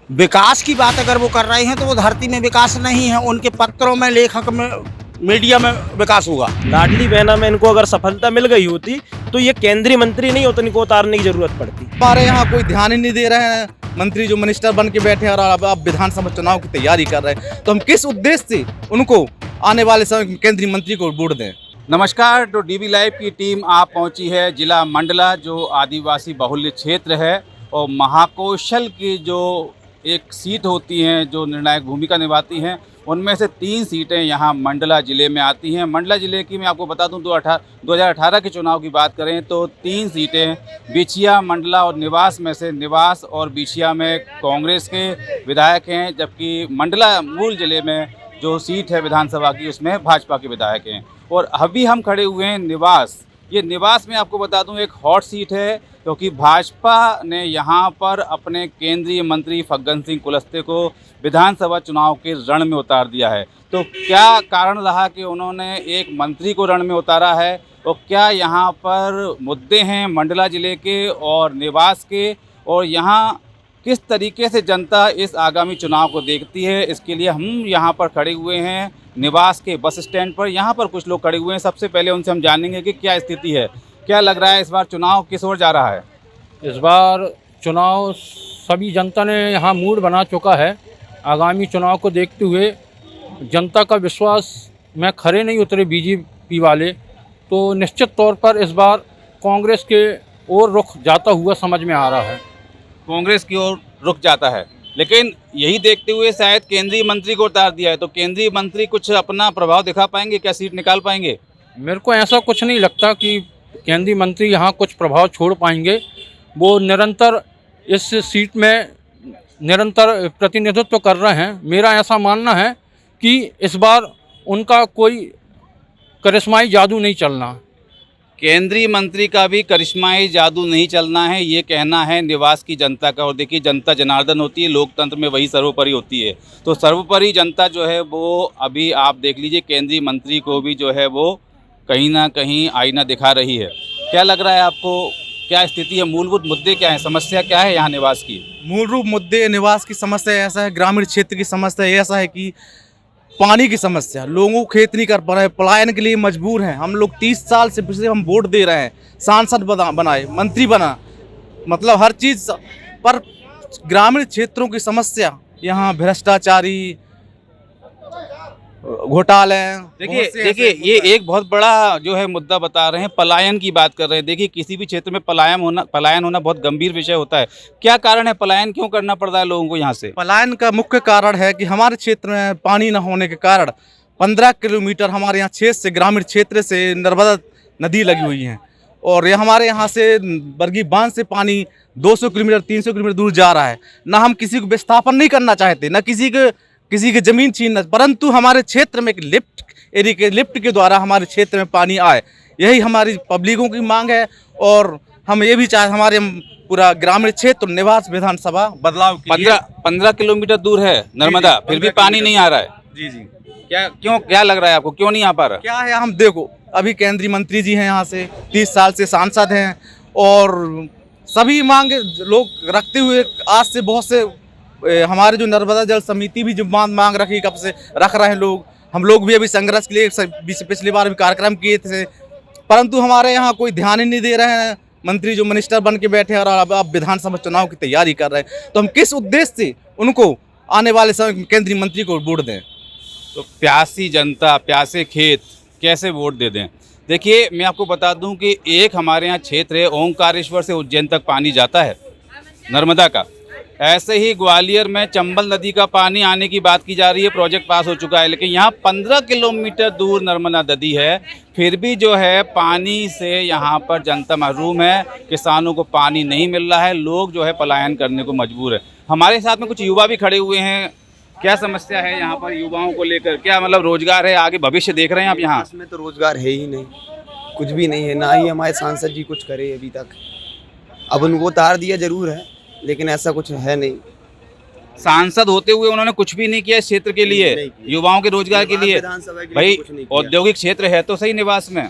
विकास की बात अगर वो कर रहे हैं तो वो धरती में विकास नहीं है, उनके पत्रों में, लेखक में, मीडिया में विकास होगा। लाडली बहना में इनको अगर सफलता मिल गई होती तो ये केंद्रीय मंत्री नहीं होते, इनको उतारने की जरूरत पड़ती। हमारे यहाँ कोई ध्यान ही नहीं दे रहे हैं, मंत्री जो मिनिस्टर बन के बैठे हैं और अब विधानसभा चुनाव की तैयारी कर रहे हैं, तो हम किस उद्देश्य से उनको आने वाले समय में केंद्रीय मंत्री को वोट दें। नमस्कार, तो डीबी लाइव की टीम आप पहुंची है जिला मंडला, जो आदिवासी बहुल्य क्षेत्र है, और महाकौशल की जो एक सीट होती हैं जो निर्णायक भूमिका निभाती हैं, उनमें से 3 सीटें यहाँ मंडला ज़िले में आती हैं। मंडला ज़िले की मैं आपको बता दूं 2018 के चुनाव की बात करें तो 3 सीटें बिछिया, मंडला और निवास में से निवास और बिछिया में कांग्रेस के विधायक हैं, जबकि मंडला मूल ज़िले में जो सीट है विधानसभा की उसमें भाजपा के विधायक हैं। और अभी हम खड़े हुए हैं निवास। ये निवास में आपको बता दूं एक हॉट सीट है, क्योंकि भाजपा ने यहाँ पर अपने केंद्रीय मंत्री फग्गन सिंह कुलस्ते को विधानसभा चुनाव के रण में उतार दिया है। तो क्या कारण रहा कि उन्होंने एक मंत्री को रण में उतारा है, और क्या यहाँ पर मुद्दे हैं मंडला ज़िले के और निवास के, और यहाँ किस तरीके से जनता इस आगामी चुनाव को देखती है, इसके लिए हम यहाँ पर खड़े हुए हैं निवास के बस स्टैंड पर। यहाँ पर कुछ लोग खड़े हुए हैं, सबसे पहले उनसे हम जानेंगे कि क्या स्थिति है, क्या लग रहा है इस बार चुनाव किस ओर जा रहा है। इस बार चुनाव सभी जनता ने यहाँ मूड बना चुका है। आगामी चुनाव को देखते हुए जनता का विश्वास में खरे नहीं उतरे बीजेपी वाले, तो निश्चित तौर पर इस बार कांग्रेस के ओर रुख जाता हुआ समझ में आ रहा है। कांग्रेस की ओर रुक जाता है, लेकिन यही देखते हुए शायद केंद्रीय मंत्री को उतार दिया है, तो केंद्रीय मंत्री कुछ अपना प्रभाव दिखा पाएंगे, क्या सीट निकाल पाएंगे? मेरे को ऐसा कुछ नहीं लगता कि केंद्रीय मंत्री यहाँ कुछ प्रभाव छोड़ पाएंगे। वो निरंतर इस सीट में निरंतर प्रतिनिधित्व कर रहे हैं। मेरा ऐसा मानना है कि इस बार उनका कोई करिश्माई जादू नहीं चलना। केंद्रीय मंत्री का भी करिश्माई जादू नहीं चलना है, ये कहना है निवास की जनता का। और देखिए, जनता जनार्दन होती है, लोकतंत्र में वही सर्वोपरि होती है। तो सर्वोपरि जनता जो है वो अभी आप देख लीजिए, केंद्रीय मंत्री को भी जो है वो कहीं ना कहीं आईना दिखा रही है। क्या लग रहा है आपको, क्या स्थिति है, मूलभूत मुद्दे क्या है, समस्या क्या है यहाँ निवास की? मूल रूप मुद्दे निवास की समस्या ऐसा है, ग्रामीण क्षेत्र की समस्या ऐसा है कि पानी की समस्या, लोगों को खेत नहीं कर पा रहे, पलायन के लिए मजबूर हैं। हम लोग 30 साल से पिछले हम वोट दे रहे हैं, सांसद बनाए, मंत्री बना, मतलब हर चीज़ पर ग्रामीण क्षेत्रों की समस्या, यहाँ भ्रष्टाचारी, घोटाले। देखिए ये एक बहुत बड़ा जो है मुद्दा बता रहे हैं, पलायन की बात कर रहे हैं। देखिए, किसी भी क्षेत्र में पलायन होना बहुत गंभीर विषय होता है। क्या कारण है, पलायन क्यों करना पड़ रहा है लोगों को यहाँ से? पलायन का मुख्य कारण है कि हमारे क्षेत्र में पानी न होने के कारण 15 किलोमीटर हमारे यहाँ क्षेत्र से, ग्रामीण क्षेत्र से नर्मदा नदी लगी हुई है, और ये हमारे यहाँ से बरगी बांध से पानी 200 किलोमीटर 300 किलोमीटर दूर जा रहा है। ना हम किसी को विस्थापन नहीं करना चाहते, ना किसी की ज़मीन छीनना, परंतु हमारे क्षेत्र में एक लिफ्ट के द्वारा हमारे क्षेत्र में पानी आए, यही हमारी पब्लिकों की मांग है। और हम ये भी चाहे हमारे पूरा ग्रामीण क्षेत्र निवास विधानसभा बदलाव के लिए 15 किलोमीटर दूर है नर्मदा, फिर भी पानी नहीं आ रहा है। जी क्या लग रहा है आपको, क्यों नहीं आ पा रहा? क्या है, हम देखो अभी केंद्रीय मंत्री जी हैं, यहाँ से 30 साल से सांसद हैं, और सभी मांग लोग रखते हुए आज से बहुत से हमारे जो नर्मदा जल समिति भी जो मांग रखी, कब से रख रहे हैं लोग। हम लोग भी अभी संघर्ष के लिए पिछली बार भी कार्यक्रम किए थे, परंतु हमारे यहाँ कोई ध्यान ही नहीं दे रहे हैं, मंत्री जो मिनिस्टर बन के बैठे हैं और अब विधानसभा चुनाव की तैयारी कर रहे हैं, तो हम किस उद्देश्य से उनको आने वाले समय में केंद्रीय मंत्री को वोट दें। तो प्यासी जनता, प्यासे खेत कैसे वोट दे दें? देखिए, मैं आपको बता दूं कि एक हमारे यहाँ क्षेत्र है, ओंकारेश्वर से उज्जैन तक पानी जाता है नर्मदा का। ऐसे ही ग्वालियर में चंबल नदी का पानी आने की बात की जा रही है, प्रोजेक्ट पास हो चुका है, लेकिन यहाँ 15 किलोमीटर दूर नर्मदा नदी है, फिर भी जो है पानी से यहाँ पर जनता महरूम है, किसानों को पानी नहीं मिल रहा है, लोग जो है पलायन करने को मजबूर है। हमारे साथ में कुछ युवा भी खड़े हुए हैं। क्या समस्या है यहाँ पर युवाओं को लेकर, क्या मतलब रोजगार है, आगे भविष्य देख रहे हैं आप यहाँ? में तो रोजगार है ही नहीं, कुछ भी नहीं है, ना ही हमारे सांसद जी कुछ करे अभी तक। अब उनको उतार दिया जरूर है, लेकिन ऐसा कुछ है नहीं। सांसद होते हुए उन्होंने कुछ भी नहीं किया इस क्षेत्र के लिए, युवाओं के रोजगार के लिए। भाई, औद्योगिक क्षेत्र है तो सही निवास में,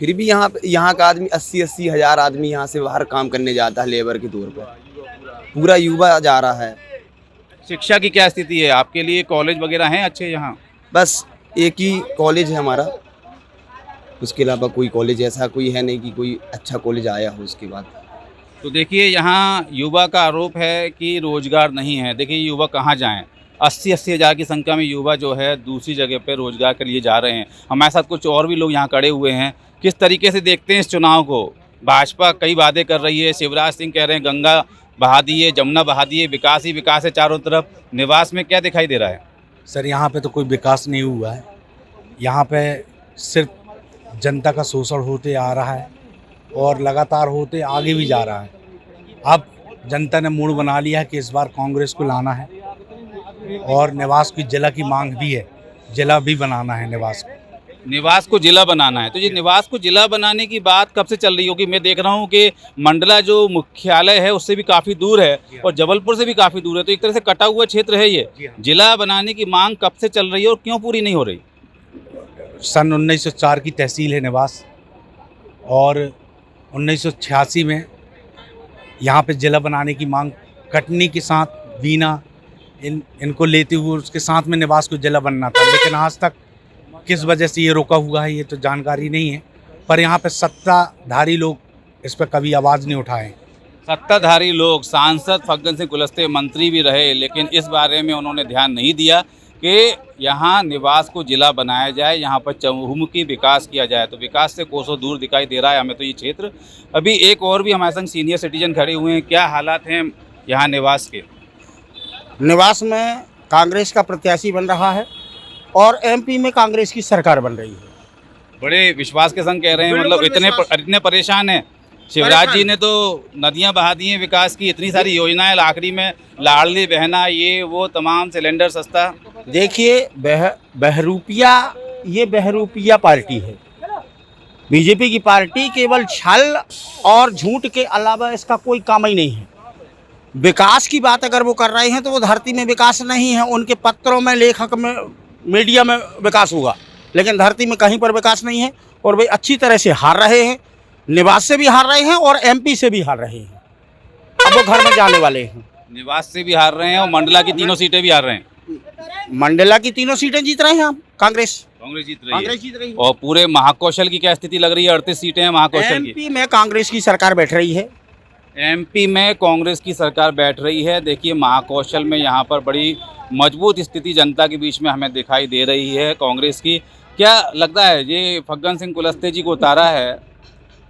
फिर भी यहाँ का आदमी 80-80 हज़ार आदमी यहाँ से बाहर काम करने जाता है लेबर के तौर पर। पूरा युवा जा रहा है, शिक्षा की क्या स्थिति है आपके लिए? कॉलेज वगैरह हैं अच्छे यहाँ? बस एक ही कॉलेज है हमारा, उसके अलावा कोई कॉलेज ऐसा कोई है नहीं कि कोई अच्छा कॉलेज आया हो उसके बाद। तो देखिए यहाँ युवा का आरोप है कि रोजगार नहीं है। देखिए युवा कहाँ जाएं? 80-80 हज़ार की संख्या में युवा जो है दूसरी जगह पे रोजगार के लिए जा रहे हैं। हमारे साथ कुछ और भी लोग यहाँ खड़े हुए हैं। किस तरीके से देखते हैं इस चुनाव को? भाजपा कई वादे कर रही है, शिवराज सिंह कह रहे हैं गंगा बहा दिए, जमुना बहा दिए, विकास ही विकास है चारों तरफ। निवास में क्या दिखाई दे रहा है? सर यहाँ पे तो कोई विकास नहीं हुआ है। यहाँ पे सिर्फ जनता का शोषण होते आ रहा है और लगातार होते आगे भी जा रहा है। अब जनता ने मूड बना लिया है कि इस बार कांग्रेस को लाना है और निवास की जिला की मांग भी है, जिला भी बनाना है निवास को। निवास को जिला बनाना है, तो ये निवास को जिला बनाने की बात कब से चल रही होगी? मैं देख रहा हूँ कि मंडला जो मुख्यालय है उससे भी काफ़ी दूर है और जबलपुर से भी काफ़ी दूर है, तो एक तरह से कटा हुआ क्षेत्र है ये। जिला बनाने की मांग कब से चल रही है और क्यों पूरी नहीं हो रही? सन 1904 की तहसील है निवास और 1986 में यहाँ पे जिला बनाने की मांग कटनी के साथ बीना इनको लेते हुए उसके साथ में निवास को जिला बनना था, लेकिन आज तक किस वजह से ये रोका हुआ है ये तो जानकारी नहीं है। पर यहाँ पे सत्ताधारी लोग इस पर कभी आवाज़ नहीं उठाए। सत्ताधारी लोग, सांसद फग्गन सिंह कुलस्ते मंत्री भी रहे, लेकिन इस बारे में उन्होंने ध्यान नहीं दिया कि यहाँ निवास को जिला बनाया जाए, यहाँ पर चहुमुखी विकास किया जाए। तो विकास से कोसों दूर दिखाई दे रहा है हमें तो ये क्षेत्र। अभी एक और भी हमारे संग सीनियर सिटीजन खड़े हुए हैं। क्या हालात हैं यहाँ निवास के? निवास में कांग्रेस का प्रत्याशी बन रहा है और एमपी में कांग्रेस की सरकार बन रही है। बड़े विश्वास के संग कह रहे हैं, मतलब इतने परेशान हैं। शिवराज जी ने तो नदियां बहा दी हैं विकास की, इतनी सारी योजनाएं, आखिरी में लाडली बहना, ये वो तमाम सिलेंडर सस्ता। देखिए बहरूपिया पार्टी है। बीजेपी की पार्टी केवल छल और झूठ के अलावा इसका कोई काम ही नहीं है। विकास की बात अगर वो कर रहे हैं तो वो धरती में विकास नहीं है। उनके पत्रों में, लेखक में, मीडिया में विकास होगा, लेकिन धरती में कहीं पर विकास नहीं है। और वे अच्छी तरह से हार रहे हैं, निवास से भी हार रहे हैं और एमपी से भी हार रहे हैं। अब वो घर में जाने वाले हैं। निवास से भी हार रहे हैं और मंडला की तीनों सीटें भी हार रहे हैं। मंडला की तीनों सीटें जीत रहे हैं हम, कांग्रेस जीत रही है। है। और पूरे महाकौशल की क्या स्थिति लग रही है? 38 सीटें हैं महाकौशल की। एमपी में कांग्रेस की सरकार बैठ रही है। एमपी में कांग्रेस की सरकार बैठ रही है। देखिए महाकौशल में यहाँ पर बड़ी मजबूत स्थिति जनता के बीच में हमें दिखाई दे रही है कांग्रेस की। क्या लगता है ये फग्गन सिंह कुलस्ते जी को उतारा है,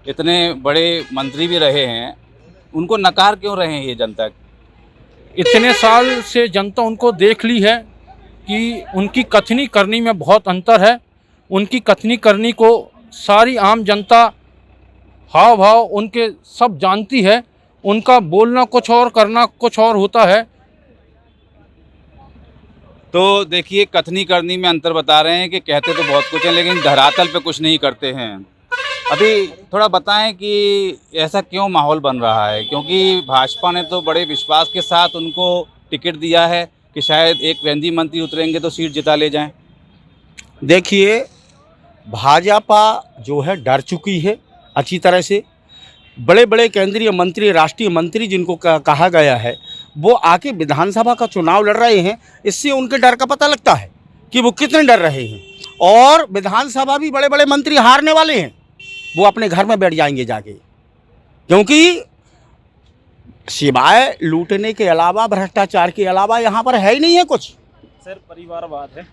इतने बड़े मंत्री भी रहे हैं, उनको नकार क्यों रहे हैं ये जनता? इतने साल से जनता उनको देख ली है कि उनकी कथनी करनी में बहुत अंतर है। उनकी कथनी करनी को सारी आम जनता हाव भाव उनके सब जानती है। उनका बोलना कुछ और करना कुछ और होता है। तो देखिए कथनी करनी में अंतर बता रहे हैं कि कहते तो बहुत कुछ है लेकिन धरातल पे कुछ नहीं करते हैं। अभी थोड़ा बताएं कि ऐसा क्यों माहौल बन रहा है? क्योंकि भाजपा ने तो बड़े विश्वास के साथ उनको टिकट दिया है कि शायद एक केंद्रीय मंत्री उतरेंगे तो सीट जिता ले जाएं। देखिए भाजपा जो है डर चुकी है अच्छी तरह से। बड़े बड़े केंद्रीय मंत्री, राष्ट्रीय मंत्री जिनको कहा गया है, वो आके विधानसभा का चुनाव लड़ रहे हैं। इससे उनके डर का पता लगता है कि वो कितने डर रहे हैं। और विधानसभा भी बड़े बड़े मंत्री हारने वाले हैं, वो अपने घर में बैठ जाएंगे जाके, क्योंकि सिवाय लूटने के अलावा, भ्रष्टाचार के अलावा यहाँ पर है ही नहीं है कुछ। सर परिवारवाद है।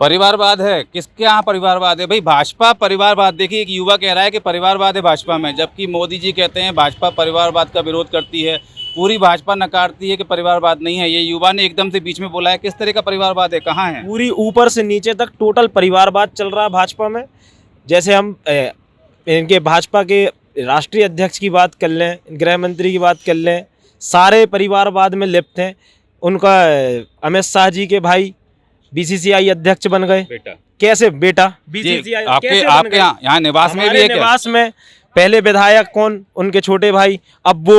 परिवारवाद है? किसके यहाँ परिवारवाद है भाई? भाजपा परिवारवाद। देखिए एक युवा कह रहा है कि परिवारवाद है भाजपा में, जबकि मोदी जी कहते हैं भाजपा परिवारवाद का विरोध करती है। पूरी भाजपा नकारती है कि परिवारवाद नहीं है। ये युवा ने एकदम से बीच में बोला है। किस तरह का परिवारवाद है? कहाँ है? पूरी ऊपर से नीचे तक टोटल परिवारवाद चल रहा है भाजपा में। जैसे हम इनके भाजपा के राष्ट्रीय अध्यक्ष की बात कर लें, गृह मंत्री की बात कर लें, सारे परिवारवाद में लिप्त हैं। उनका अमित शाह जी के भाई बीसीसीआई अध्यक्ष बन गए। बेटा कैसे? बेटा बीसीसीआई आपके यहाँ निवास में भी है क्या? निवास में पहले विधायक कौन? उनके छोटे भाई। अब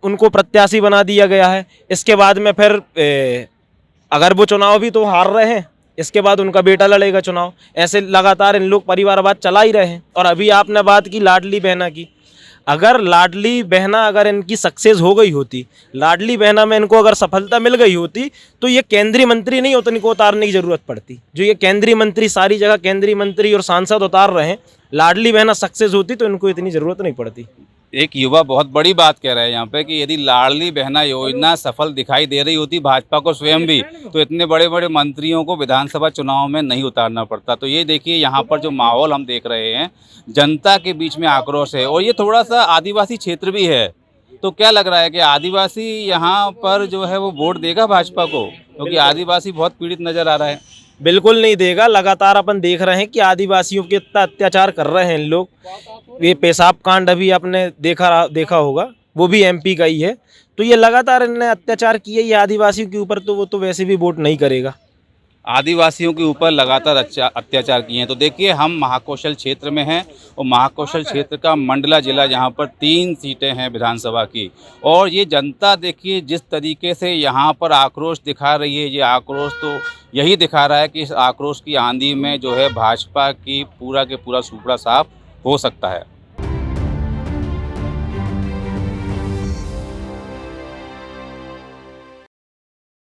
उनको प्रत्याशी बना दिया गया है। इसके बाद में फिर अगर वो चुनाव भी तो हार रहे हैं, इसके बाद उनका बेटा लड़ेगा चुनाव। ऐसे लगातार इन लोग परिवारवाद चला ही रहे हैं। और अभी आपने बात की लाडली बहना की। अगर लाडली बहना अगर इनकी सक्सेस हो गई होती, लाडली बहना में इनको अगर सफलता मिल गई होती, तो ये केंद्रीय मंत्री नहीं होते, इनको उतारने की जरूरत पड़ती। जो ये केंद्रीय मंत्री सारी जगह केंद्रीय मंत्री और सांसद उतार रहे हैं, लाडली बहना सक्सेस होती तो इनको इतनी जरूरत नहीं पड़ती। एक युवा बहुत बड़ी बात कह रहे हैं यहाँ पे कि यदि लाडली बहना योजना सफल दिखाई दे रही होती भाजपा को स्वयं भी, तो इतने बड़े बड़े मंत्रियों को विधानसभा चुनाव में नहीं उतारना पड़ता। तो ये देखिए यहाँ पर जो माहौल हम देख रहे हैं, जनता के बीच में आक्रोश है, और ये थोड़ा सा आदिवासी क्षेत्र भी है। तो क्या लग रहा है कि आदिवासी यहाँ पर जो है वो वोट देगा भाजपा को, क्योंकि आदिवासी बहुत पीड़ित नजर आ रहा है। बिल्कुल नहीं देगा। लगातार अपन देख रहे हैं कि आदिवासियों के इतना अत्याचार कर रहे हैं लोग। ये पेशाब कांड अभी आपने देखा होगा, वो भी एमपी का ही है। तो ये लगातार इन्होंने अत्याचार किए ये आदिवासियों के ऊपर, तो वो तो वैसे भी वोट नहीं करेगा। आदिवासियों के ऊपर लगातार अत्याचार किए हैं। तो देखिए हम महाकौशल क्षेत्र में हैं, और महाकौशल क्षेत्र का मंडला जिला, जहां पर 3 सीटें हैं विधानसभा की, और ये जनता देखिए जिस तरीके से यहां पर आक्रोश दिखा रही है, ये आक्रोश तो यही दिखा रहा है कि इस आक्रोश की आंधी में जो है भाजपा की पूरा के पूरा सुपड़ा साफ हो सकता है।